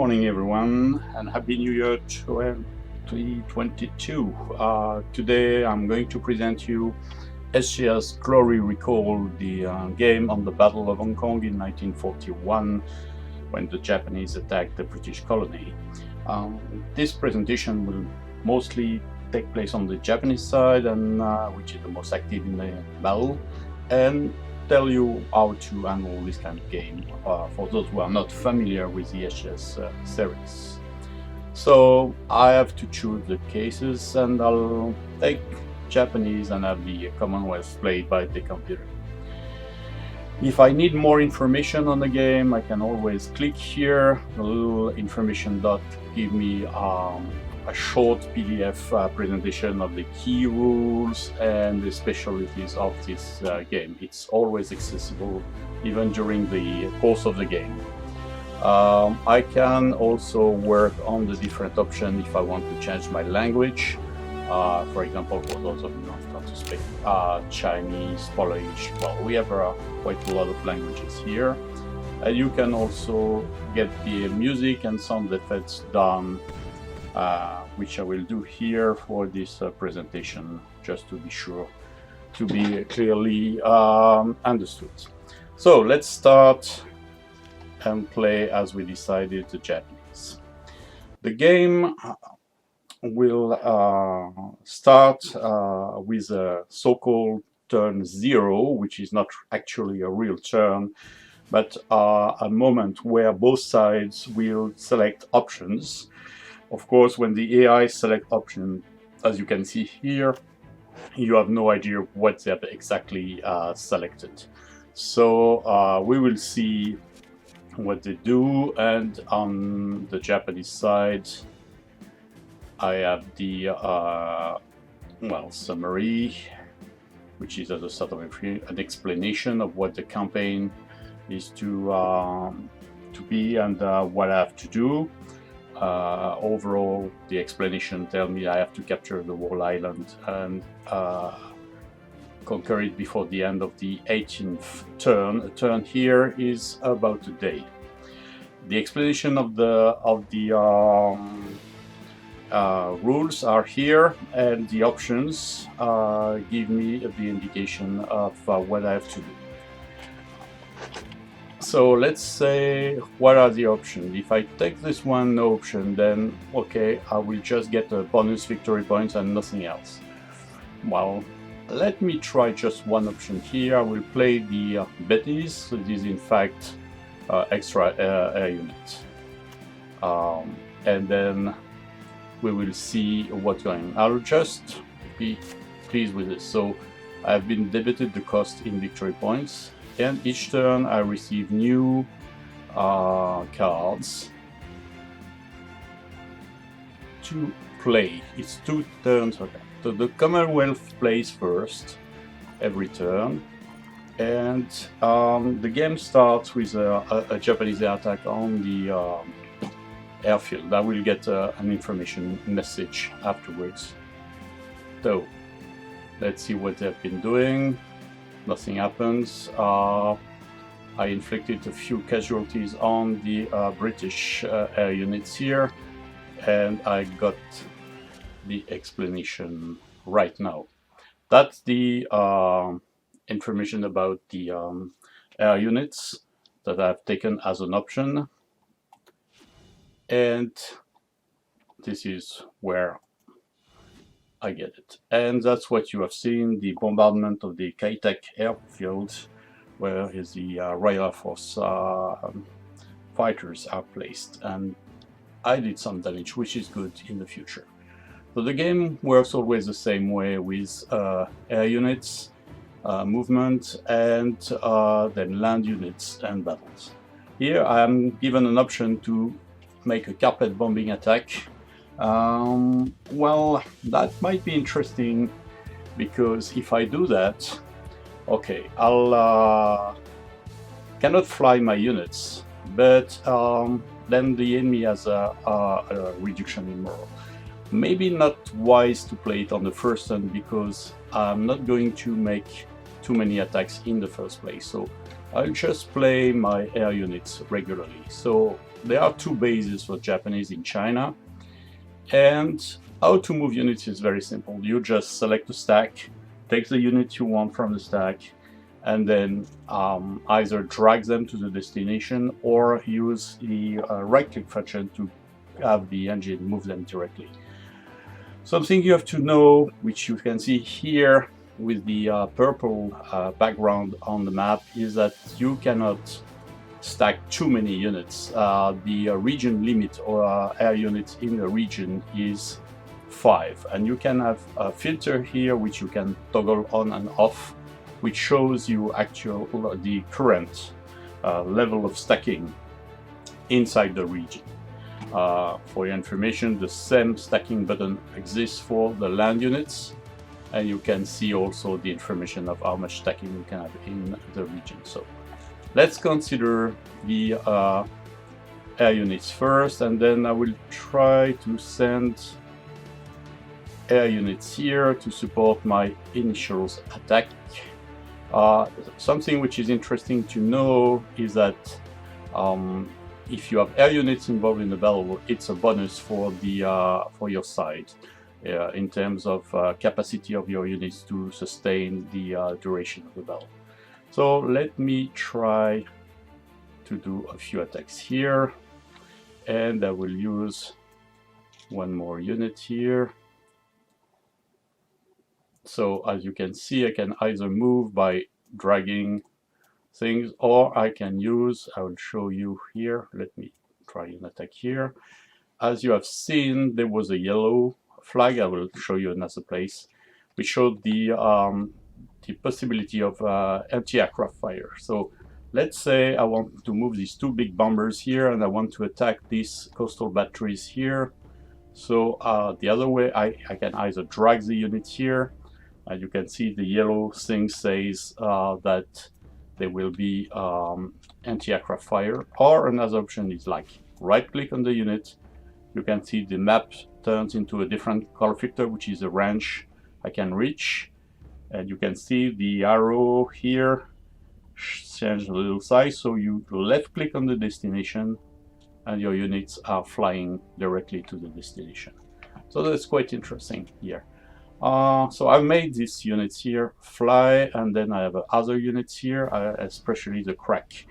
morning, everyone, and Happy New Year 2022. Today I'm going to present you SGS Glory Recalled, the game on the Battle of Hong Kong in 1941 when the Japanese attacked the British colony. This presentation will mostly take place on the Japanese side, and which is the most active in the battle, and tell you how to handle this kind of game for those who are not familiar with the SGS series. So I have to choose the cases, and I'll take Japanese and have the Commonwealth played by the computer. If I need more information on the game, I can always click here. The little information dot give me a short PDF presentation of the key rules and the specialties of this game. It's always accessible even during the course of the game. I can also work on the different options if I want to change my language. For example, for those of you who don't know how to speak Chinese, Polish, well, we have quite a lot of languages here. And you can also get the music and sound effects done, which I will do here for this presentation, just to be sure to be clearly understood. So let's start and play as we decided the Japanese. The game will start with a so-called turn 0, which is not actually a real turn, but a moment where both sides will select options. Of course, when the AI select option, as you can see here, you have no idea what they have exactly selected. So we will see what they do, and on the Japanese side, I have the summary, which is as a sort of an explanation of what the campaign is to be and what I have to do. Overall, the explanation tells me I have to capture the whole island and conquer it before the end of the 18th turn. A turn here is about a day. The explanation of the rules are here, and the options give me the indication of what I have to do. So let's say, what are the options? If I take this one, no option, then okay, I will just get a bonus victory points and nothing else. Well, let me try just one option here. I will play the Betis. So this is in fact extra air unit. And then we will see what's going on. I'll just be pleased with this. So I've been debited the cost in victory points, and each turn I receive new cards to play. It's 2 turns. Okay. So the Commonwealth plays first every turn, and the game starts with a Japanese air attack on the airfield. I will get an information message afterwards. So let's see what they've been doing. Nothing happens. I inflicted a few casualties on the British air units here, and I got the explanation right now. That's the information about the air units that I've taken as an option, and this is where I get it. And that's what you have seen, the bombardment of the Kai-Tak airfield, where the Royal Air Force fighters are placed, and I did some damage, which is good in the future. So the game works always the same way, with air units, movement, and then land units and battles. Here I am given an option to make a carpet bombing attack. Well, that might be interesting, because if I do that, okay, I'll cannot fly my units, but then the enemy has a reduction in morale. Maybe not wise to play it on the first turn, because I'm not going to make too many attacks in the first place. So I'll just play my air units regularly. So there are two bases for Japanese in China, and how to move units is very simple. You just select a stack, take the unit you want from the stack, and then either drag them to the destination or use the right-click function to have the engine move them directly. Something you have to know, which you can see here with the purple background on the map, is that you cannot stack too many units. The region limit or air units in the region is 5, and you can have a filter here which you can toggle on and off, which shows you the current level of stacking inside the region. For your information, the same stacking button exists for the land units, and you can see also the information of how much stacking you can have in the region. So let's consider the air units first, and then I will try to send air units here to support my initials attack. Something which is interesting to know is that if you have air units involved in the battle, it's a bonus for your side in terms of capacity of your units to sustain the duration of the battle. So let me try to do a few attacks here, and I will use one more unit here. So as you can see, I can either move by dragging things, or I will show you here. Let me try an attack here. As you have seen, there was a yellow flag. I will show you another place, which showed the possibility of anti-aircraft fire. So let's say I want to move these two big bombers here, and I want to attack these coastal batteries here. So the other way, I can either drag the unit here, and you can see the yellow thing says that there will be anti-aircraft fire, or another option is like right-click on the unit. You can see the map turns into a different color filter, which is a range I can reach, and you can see the arrow here change a little size, so you left-click on the destination and your units are flying directly to the destination. So that's quite interesting here. So I've made these units here fly, and then I have other units here, especially the crack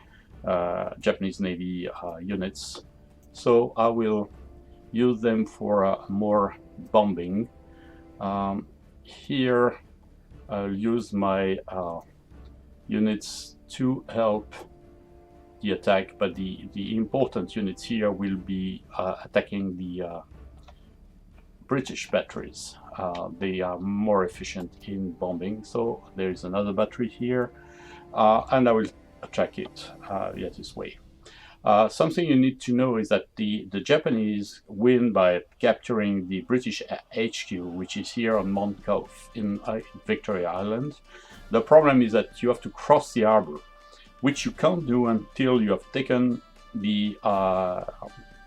Japanese Navy units. So I will use them for more bombing. Here I'll use my units to help the attack, but the important units here will be attacking the British batteries. They are more efficient in bombing. So there is another battery here, and I will attack it this way. Something you need to know is that the Japanese win by capturing the British HQ, which is here on Mount Cove in Victoria Island. The problem is that you have to cross the harbor, which you can't do until you have taken the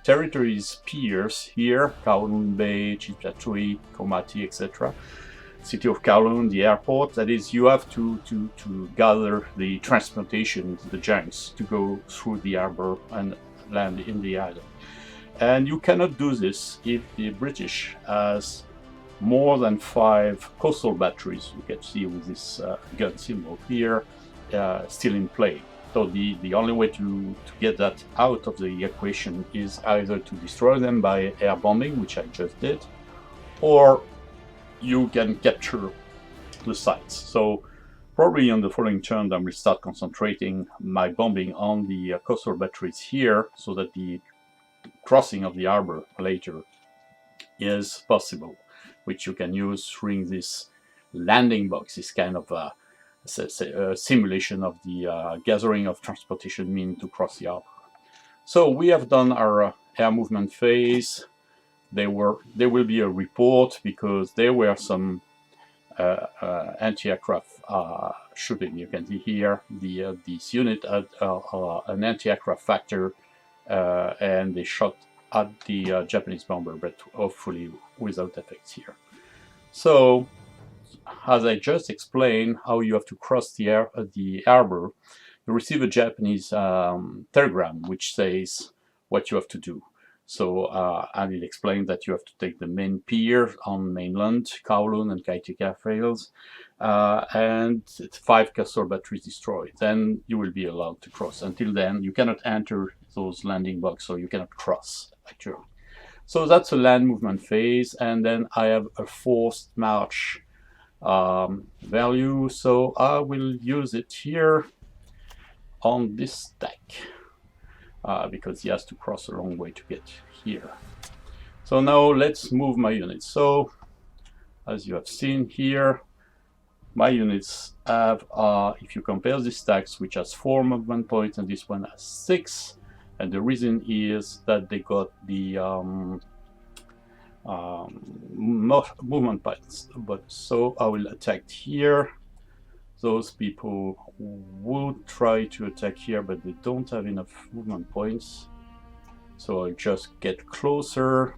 territories peers here, Kowloon Bay, Chipchatui, Komati, etc. City of Kowloon, the airport. That is, you have to gather the transportation, the junks, to go through the harbor and land in the island. And you cannot do this if the British has more than 5 coastal batteries. You can see with this gun symbol here, still in play. So the only way to get that out of the equation is either to destroy them by air bombing, which I just did, or you can capture the sites. So probably on the following turn I will start concentrating my bombing on the coastal batteries here, so that the crossing of the harbor later is possible, which you can use through this landing box, this kind of a simulation of the gathering of transportation mean to cross the harbor. So we have done our air movement phase. There will be a report because there were some anti-aircraft shooting. You can see here this unit had an anti-aircraft factor, and they shot at the Japanese bomber, but hopefully without effects here. So, as I just explained how you have to cross the harbor, you receive a Japanese telegram which says, what you have to do. So I will explain that you have to take the main pier on mainland, Kowloon and Kaitika Fails, and 5 castle batteries destroyed. Then you will be allowed to cross. Until then, you cannot enter those landing boxes, so you cannot cross, actually. So that's a land movement phase, and then I have a forced march value, so I will use it here on this stack. Because he has to cross a long way to get here. So now let's move my units. So as you have seen here, my units have, if you compare these stacks, which has 4 movement points and this one has 6, and the reason is that they got the movement points. But so I will attack here. Those people would try to attack here, but they don't have enough movement points. So I'll just get closer,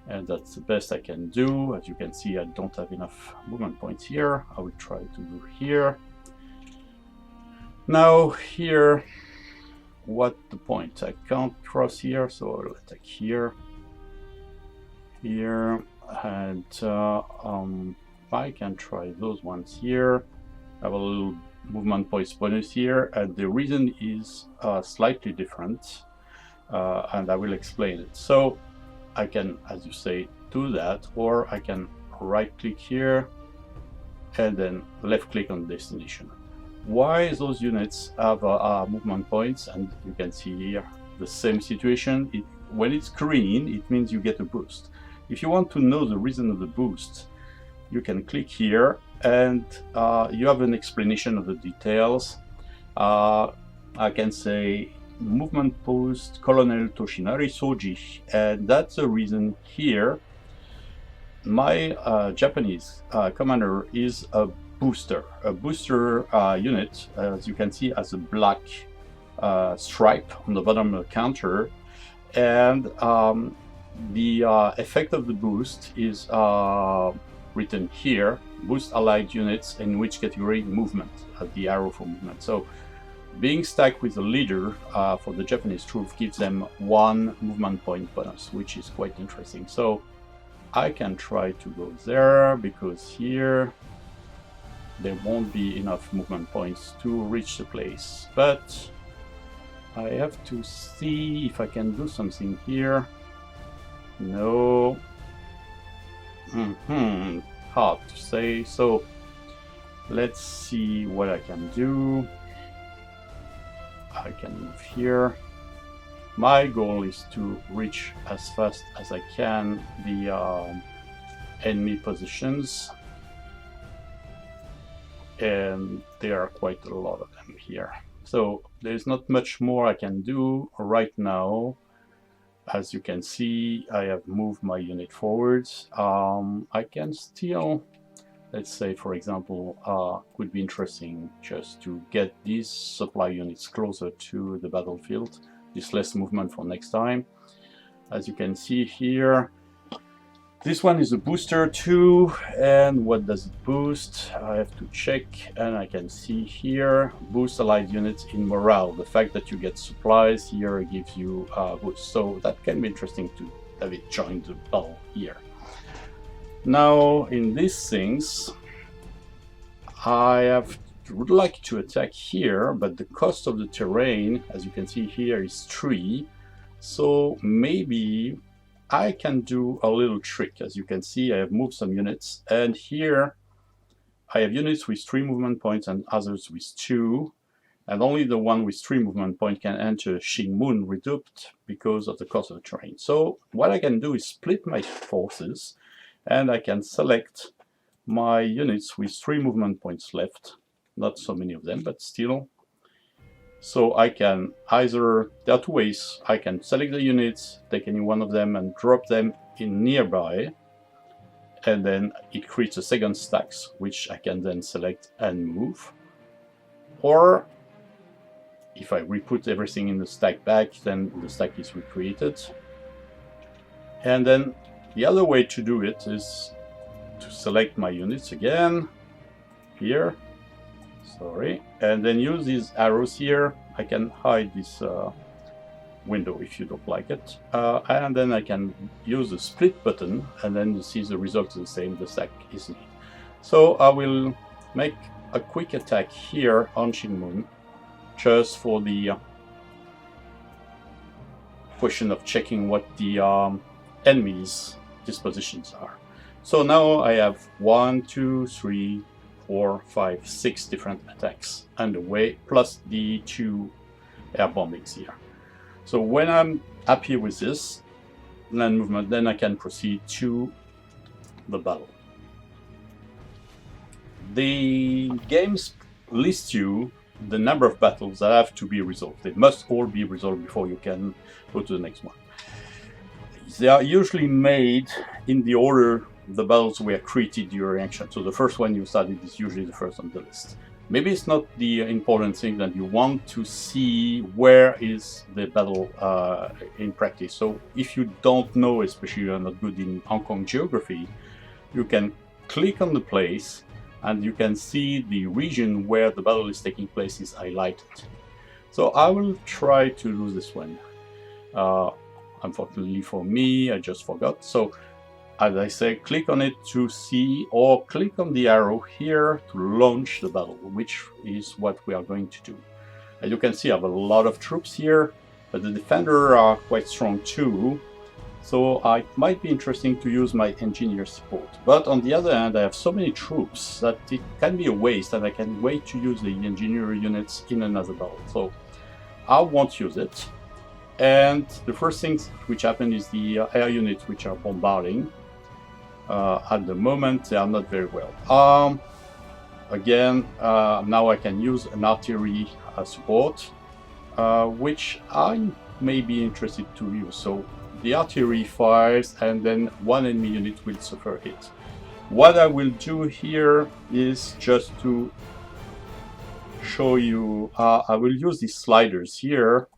and that's the best I can do. As you can see, I don't have enough movement points here. I will try to do here. Now here, what the point? I can't cross here, so I'll attack here, here, and I can try those ones here. I have a little movement points bonus here, and the reason is slightly different, and I will explain it. So I can, as you say, do that, or I can right click here and then left click on destination. Why those units have movement points? And you can see here the same situation. When it's green, it means you get a boost. If you want to know the reason of the boost, you can click here and you have an explanation of the details. I can say movement post Colonel Toshinari Soji, and that's the reason here. My Japanese commander is a booster. A booster unit, as you can see, has a black stripe on the bottom of the counter, and the effect of the boost is written here: boost allied units in which category movement, the arrow for movement. So being stacked with a leader for the Japanese troops gives them 1 movement point bonus, which is quite interesting. So I can try to go there, because here there won't be enough movement points to reach the place. But I have to see if I can do something here. No. Hard to say. So let's see what I can do. I can move here. My goal is to reach as fast as I can the enemy positions, and there are quite a lot of them here. So there's not much more I can do right now. As you can see, I have moved my unit forwards. I can still, let's say, for example, could be interesting just to get these supply units closer to the battlefield. This less movement for next time. As you can see here, this one is a booster too, and what does it boost? I have to check, and I can see here, boost allied units in morale. The fact that you get supplies here gives you a boost, so that can be interesting to have it join the battle here. Now in these things, I would like to attack here, but the cost of the terrain, as you can see here, is 3. So maybe I can do a little trick. As you can see, I have moved some units, and here I have units with 3 movement points and others with 2, and only the one with 3 movement points can enter Xingmun Reduct because of the cost of the terrain. So what I can do is split my forces, and I can select my units with 3 movement points left. Not so many of them, but still. So I can either, there are 2 ways. I can select the units, take any one of them and drop them in nearby, and then it creates a second stacks, which I can then select and move. Or if I re-put everything in the stack back, then the stack is recreated. And then the other way to do it is to select my units again, here, sorry, and then use these arrows here. I can hide this window if you don't like it. And then I can use the split button, and then you see the result is the same, the stack is neat. So I will make a quick attack here on Shinmun, just for the question of checking what the enemy's dispositions are. So now I have 1, 2, 3, 4, 5, 6 different attacks underway, plus the 2 air bombings here. So when I'm happy with this land movement, then I can proceed to the battle. The games list you the number of battles that have to be resolved. They must all be resolved before you can go to the next one. They are usually made in the order the battles were created during action. So the first one you started is usually the first on the list. Maybe it's not the important thing that you want to see where is the battle in practice. So if you don't know, especially you're not good in Hong Kong geography, you can click on the place and you can see the region where the battle is taking place is highlighted. So I will try to do this one. Unfortunately for me, I just forgot. So as I say, click on it to see, or click on the arrow here to launch the battle, which is what we are going to do. As you can see, I have a lot of troops here, but the defenders are quite strong too. So it might be interesting to use my engineer support. But on the other hand, I have so many troops that it can be a waste, and I can wait to use the engineer units in another battle. So I won't use it. And the first things which happen is the air units which are bombarding. At the moment, they are not very well. Again, now I can use an artillery support, which I may be interested to use. So the artillery fires, and then one enemy unit will suffer hit. What I will do here is just to show you, I will use these sliders here.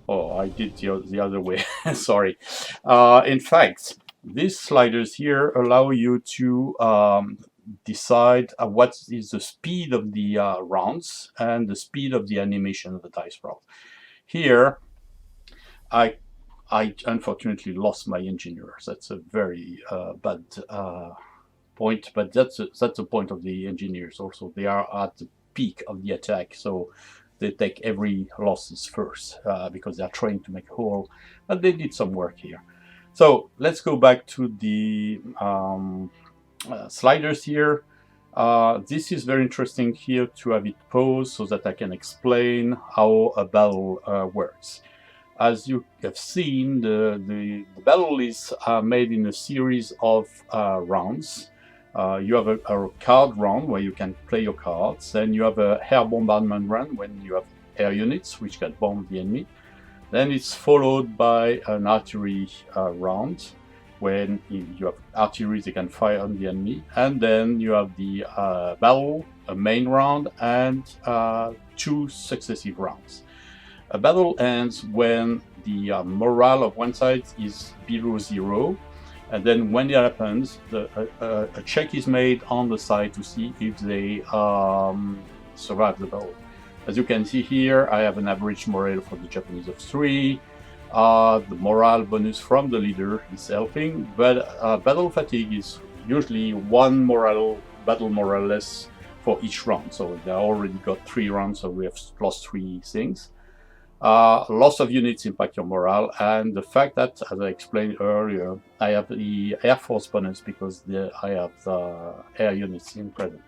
Oh, I did the other way, sorry. In fact, these sliders here allow you to decide what is the speed of the rounds and the speed of the animation of the dice roll. Here, I unfortunately lost my engineers. That's a very bad point, but that's the point of the engineers also. They are at the peak of the attack, so they take every losses first because they are trained to make a hole, and they did some work here. So let's go back to the sliders here. This is very interesting here to have it paused so that I can explain how a battle works. As you have seen, the battle is made in a series of rounds. You have a card round where you can play your cards. Then you have a air bombardment run when you have air units which can bomb the enemy. Then it's followed by an artillery round when you have artillery they can fire on the enemy. And then you have the battle, a main round, and 2 successive rounds. A battle ends when the morale of one side is below 0. And then when it happens, a check is made on the side to see if they survive the battle. As you can see here, I have an average morale for the Japanese of 3. The morale bonus from the leader is helping, but battle fatigue is usually 1 battle morale less for each round. So they already got 3 rounds, so we have lost 3 things. Loss of units impact your morale, and the fact that, as I explained earlier, I have the Air Force bonus because I have the air units in present.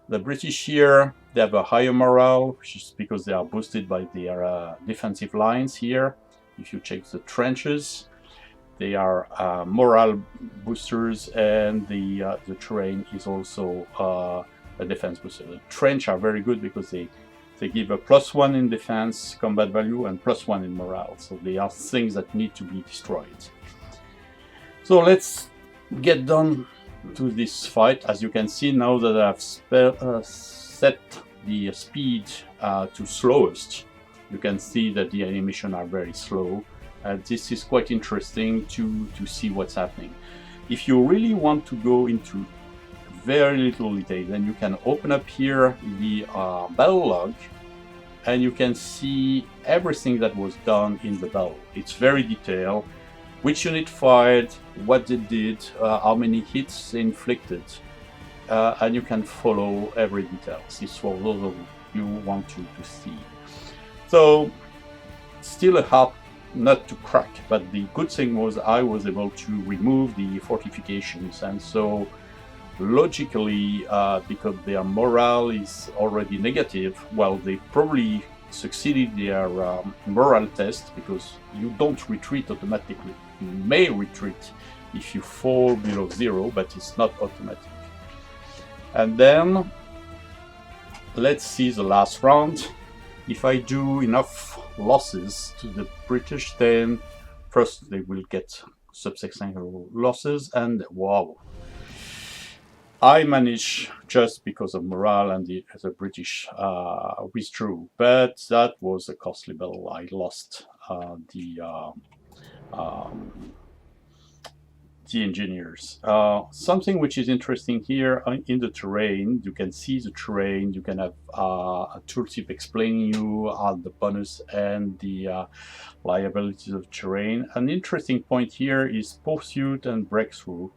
The British here, they have a higher morale, which is because they are boosted by their defensive lines here. If you check the trenches, they are morale boosters, and the terrain is also a defense booster. The trench are very good because they give a +1 in defense combat value and +1 in morale. So they are things that need to be destroyed. So let's get down to this fight. As you can see, now that I've set the speed to slowest, you can see that the animation are very slow. This is quite interesting to see what's happening. If you really want to go into very little detail, then you can open up here the battle log, and you can see everything that was done in the battle. It's very detailed, which unit fired, what they did, how many hits they inflicted, and you can follow every detail. It's for those of you who want to see. So, still a hard nut to crack, but the good thing was I was able to remove the fortifications, and so logically, because their morale is already negative, well, they probably succeeded their morale test, because you don't retreat automatically. You may retreat if you fall below 0, but it's not automatic. And then let's see the last round. If I do enough losses to the British, then first they will get substantial losses, and wow, I managed just because of morale, and the British withdrew. But that was a costly battle. I lost the engineers. Something which is interesting here in the terrain, you can see the terrain, you can have a tooltip explaining you the bonus and the liabilities of terrain. An interesting point here is pursuit and breakthrough.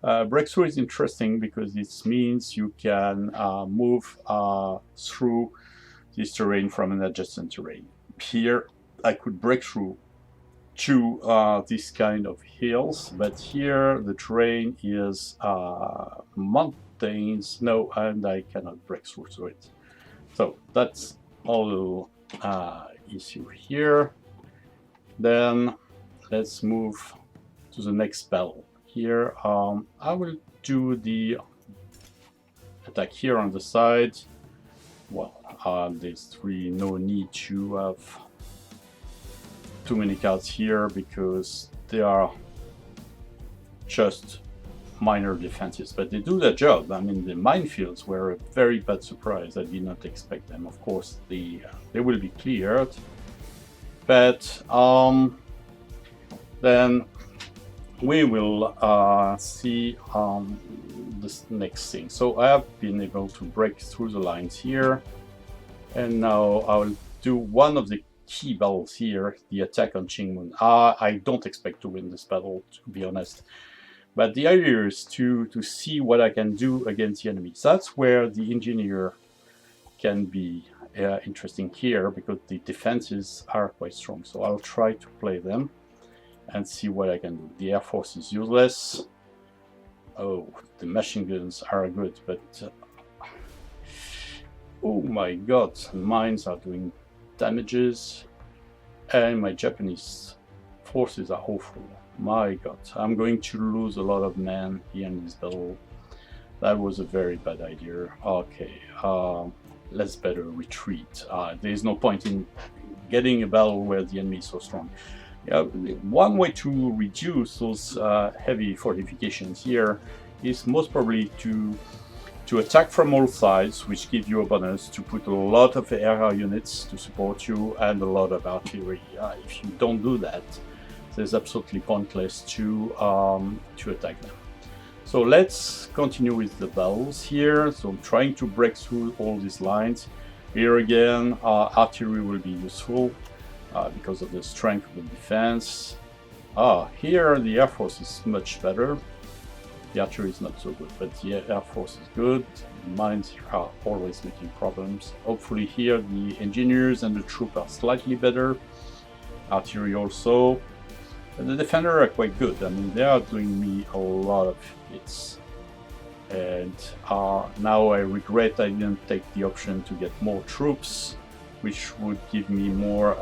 Breakthrough is interesting because it means you can move through this terrain from an adjacent terrain. Here I could break through to this kind of hills, but here the terrain is mountains, no, and I cannot break through to it. So that's all issue here. Then let's move to the next battle. Here I will do the attack here on the side. Well, there's really no need to have too many cards here because they are just minor defenses, but they do their job. I mean, the minefields were a very bad surprise. I did not expect them. Of course, they will be cleared, but then we will see this next thing. So I have been able to break through the lines here, and now I will do one of the key battles here, the attack on Qingmun. I don't expect to win this battle, to be honest, but the idea is to see what I can do against the enemies. That's where the engineer can be interesting here, because the defenses are quite strong. So I'll try to play them and see what I can do. The Air Force is useless. Oh, the machine guns are good, but oh my god, mines are doing damages, and my Japanese forces are awful. My god, I'm going to lose a lot of men here in this battle. That was a very bad idea. Okay, let's better retreat. There is no point in getting a battle where the enemy is so strong. Yeah, one way to reduce those heavy fortifications here is most probably to attack from all sides, which give you a bonus to put a lot of air units to support you and a lot of artillery. If you don't do that, it's absolutely pointless to attack them. So let's continue with the battles here. So I'm trying to break through all these lines. Here again, artillery will be useful because of the strength of the defense. Here the Air Force is much better. The artillery is not so good, but the Air Force is good. The mines are always making problems. Hopefully here the engineers and the troops are slightly better. Artillery also. And the defenders are quite good. I mean, they are doing me a lot of hits. And now I regret I didn't take the option to get more troops, which would give me more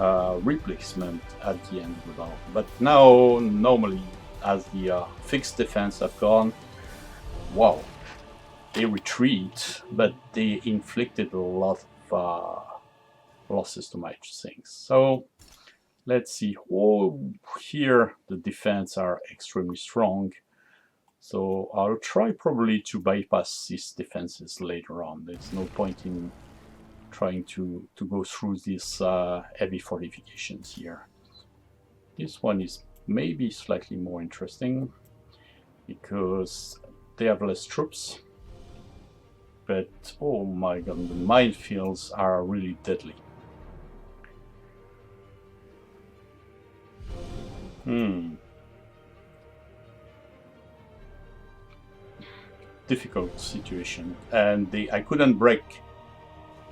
replacement at the end of the battle. But now, normally, as the fixed defense have gone, wow, they retreat, but they inflicted a lot of losses to my things. So let's see. Here the defense are extremely strong, so I'll try probably to bypass these defenses later on. There's no point in trying to go through these heavy fortifications here. This one is maybe slightly more interesting because they have less troops, but oh my god, the minefields are really deadly. Difficult situation, and I couldn't break.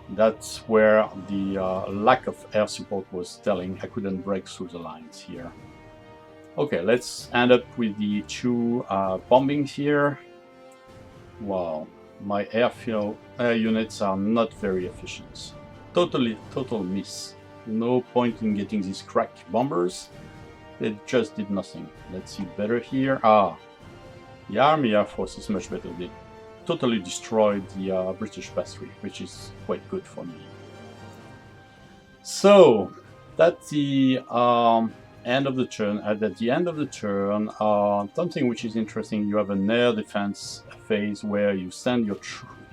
That's where the lack of air support was telling. I couldn't break through the lines here. Okay, let's end up with the two bombings here. Wow, my airfield units are not very efficient. Total miss. No point in getting these crack bombers. They just did nothing. Let's see better here. The Army Air Force is much better. They totally destroyed the British battery, which is quite good for me. So that's the end of the turn. At the end of the turn, something which is interesting, you have an air defense phase where you send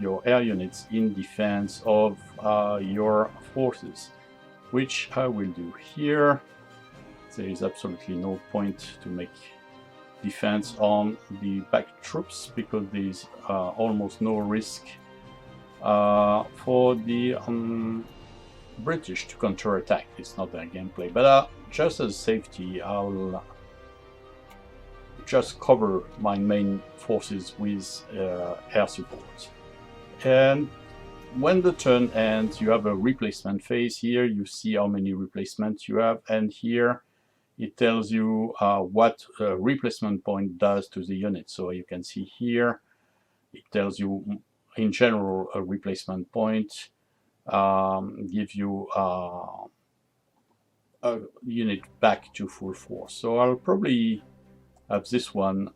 your air units in defense of your forces, which I will do here. There is absolutely no point to make defense on the back troops because there is almost no risk for the British to counterattack. It's not their gameplay, but just as safety, I'll just cover my main forces with air support. And when the turn ends, you have a replacement phase. Here you see how many replacements you have, and here it tells you what a replacement point does to the unit. So you can see here, it tells you in general a replacement point gives you a unit back to full force. So I'll probably have this one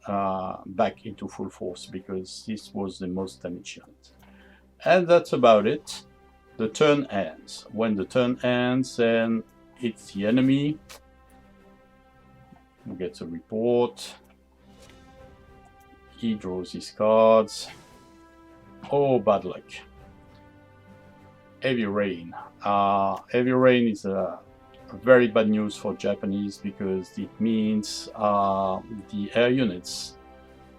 back into full force because this was the most damaged unit. And that's about it. The turn ends. When the turn ends, then it's the enemy who gets a report. He draws his cards. Oh, bad luck. Heavy rain. Heavy rain is very bad news for Japanese because it means the air units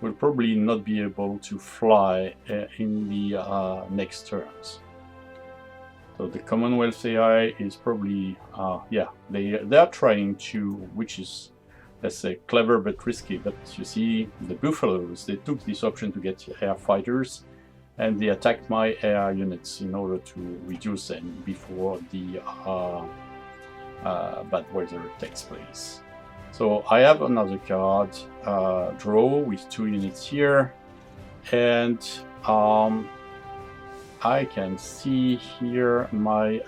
will probably not be able to fly in the next turns. So the Commonwealth AI is probably, yeah, they are trying to, which is, let's say, clever but risky. But you see, the Buffaloes, they took this option to get air fighters, and they attacked my air units in order to reduce them before the bad weather takes place. So I have another card, draw, with 2 units here, and I can see here my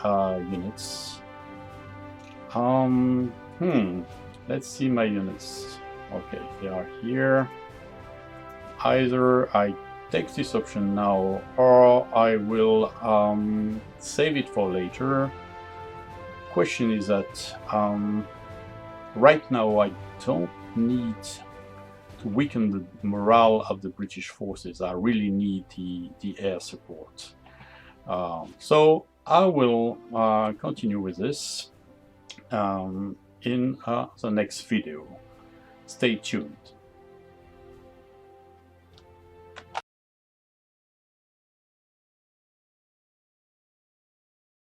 units. Let's see my units. Okay, they are here. Either I take this option now, or I will save it for later. Question is that right now I don't need to weaken the morale of the British forces. I really need the air support. So I will continue with this in the next video. Stay tuned.